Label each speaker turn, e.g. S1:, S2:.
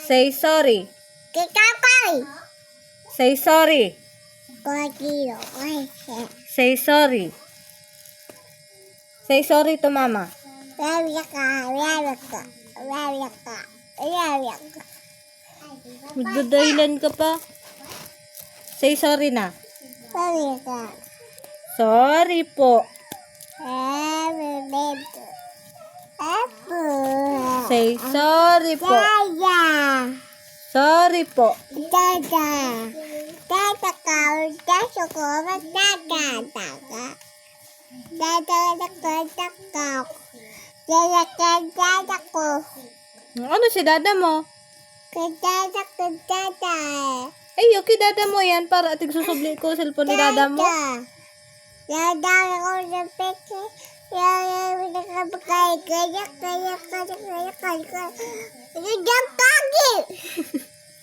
S1: Say sorry. Say sorry. Say sorry. Say sorry to mama. Magdadahilan ka pa. Say sorry na. Sorry po. Say sorry po. Sorry po. Ano si dada mo? Ay, okay, dada mo yan para tigsusubli ko cellphone ni dada mo.
S2: Kaya